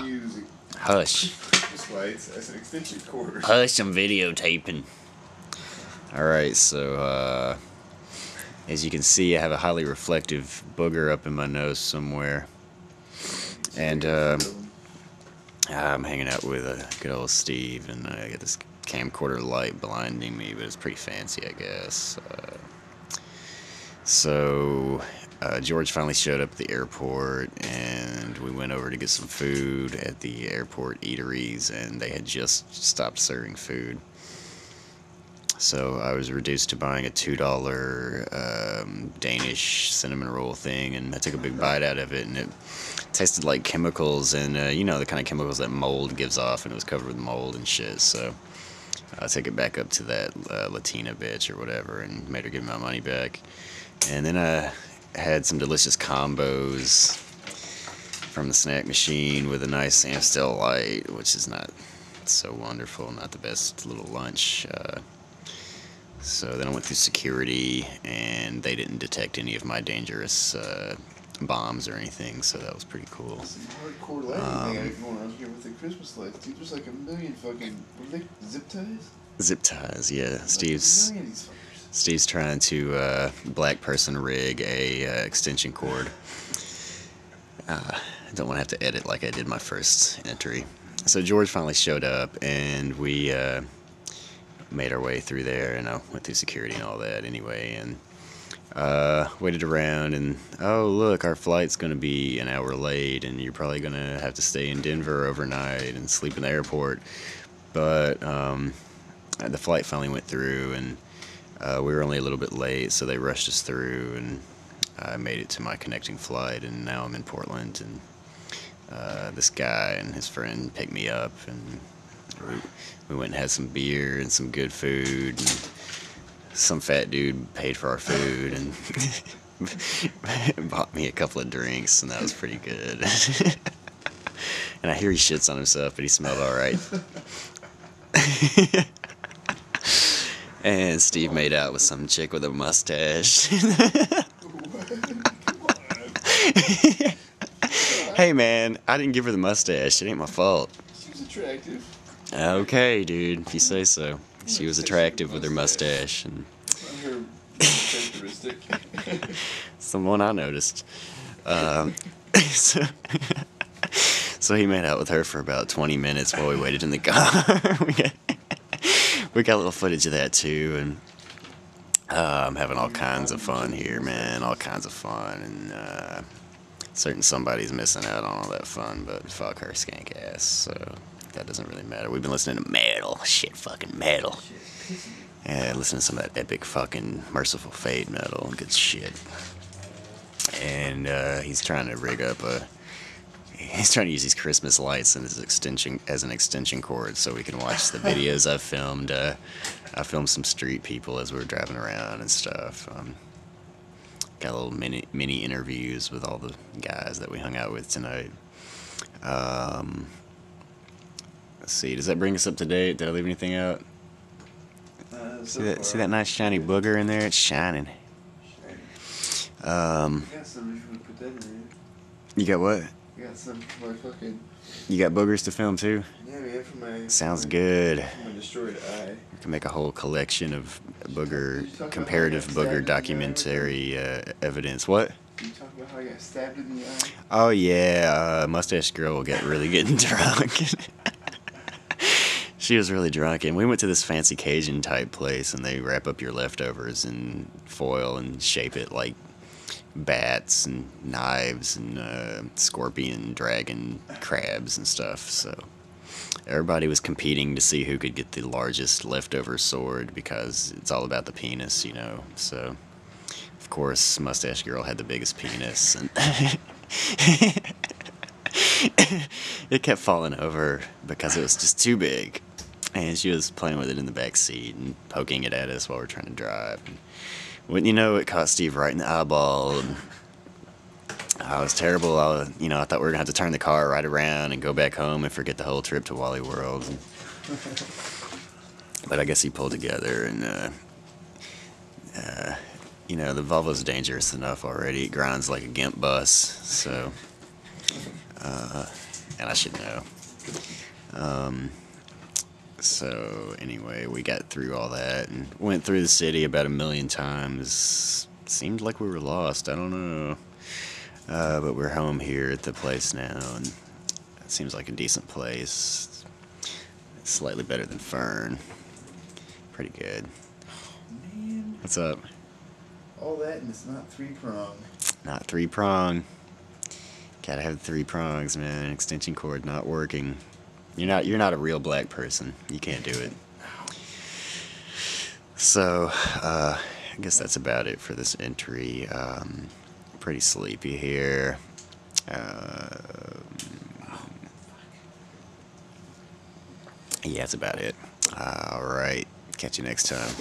Music. Hush. Christmas lights as an extension cord. Hush, I'm videotaping. Alright, so, as you can see, I have a highly reflective booger up in my nose somewhere. And, I'm hanging out with good old Steve, and I got this camcorder light blinding me, but it's pretty fancy, I guess. George finally showed up at the airport, and we went over to get some food at the airport eateries, and they had just stopped serving food. So I was reduced to buying a $2 Danish cinnamon roll thing, and I took a big bite out of it, and it tasted like chemicals, and you know, the kind of chemicals that mold gives off, and it was covered with mold and shit. So I took it back up to that Latina bitch or whatever, and made her give me my money back. And then I had some delicious combos from the snack machine with a nice Amstel Light, which is not so wonderful, not the best little lunch. So then I went through security, and they didn't detect any of my dangerous bombs or anything, so that was pretty cool. Some hardcore lighting they got going on here with the Christmas lights, dude. There's like a million fucking, what are they, zip ties? Zip ties, yeah. Like a million of these fuckers. Steve's trying to black person rig a extension cord. I don't want to have to edit like I did my first entry. So George finally showed up, and we made our way through there, and I went through security and all that anyway, and waited around, and oh look, our flight's going to be an hour late, and you're probably going to have to stay in Denver overnight and sleep in the airport. But the flight finally went through, and we were only a little bit late, so they rushed us through, and I made it to my connecting flight, and now I'm in Portland, and this guy and his friend picked me up, and we went and had some beer and some good food, and some fat dude paid for our food and bought me a couple of drinks, and that was pretty good. And I hear he shits on himself, but he smelled alright. And Steve made out with some chick with a mustache. Hey man, I didn't give her the mustache. It ain't my fault. She was attractive. Okay, dude, if you say so. She was attractive with her mustache, and Not her characteristic. it's the one I noticed. So, so he made out with her for about 20 minutes while we waited in the car. we got a little footage of that too, and I'm having all kinds of fun here, man. All kinds of fun, and certain somebody's missing out on all that fun, but fuck her skank ass, so that doesn't really matter. We've been listening to metal, shit fucking metal. Yeah, listen to some of that epic fucking Merciful Fate metal, good shit. And he's trying to rig up he's trying to use these Christmas lights and as an extension cord so we can watch the videos I've filmed. I filmed some street people as we were driving around and stuff. Got little mini interviews with all the guys that we hung out with tonight. Let's see, does that bring us up to date? Did I leave anything out? See that nice shiny booger in there? It's shining. You got some if you want to put that in there. You got what? You got some for my fucking... You got boogers to film too? Yeah, man, for my... Sounds good. For my destroyed eye. We can make a whole collection of about comparative how I got booger stabbed in the eye documentary evidence. What? Can you talk about how I got stabbed in the eye? Oh yeah, Mustache Girl will get really getting drunk. She was really drunk, and we went to this fancy Cajun type place, and they wrap up your leftovers in foil and shape it like bats and knives and scorpion, dragon, crabs and stuff. So everybody was competing to see who could get the largest leftover sword, because it's all about the penis, you know. So of course Mustache Girl had the biggest penis, and it kept falling over because it was just too big, and she was playing with it in the back seat and poking it at us while we're trying to drive. And wouldn't you know, it caught Steve right in the eyeball, and I was terrible. I thought we were gonna have to turn the car right around and go back home and forget the whole trip to Wally World. But I guess he pulled together, and the Volvo's dangerous enough already. It grinds like a gimp bus, so and I should know. So anyway, we got through all that and went through the city about 1,000,000 times. Seemed like we were lost. I don't know. But we're home here at the place now, and it seems like a decent place. It's slightly better than Fern. Pretty good. Man, What's up? all that and it's not 3-prong. Not 3-prong. Gotta have 3 prongs, man. Extension cord not working. You're not a real black person. You can't do it. So, I guess that's about it for this entry. Pretty sleepy here. Yeah, that's about it. Alright. Catch you next time.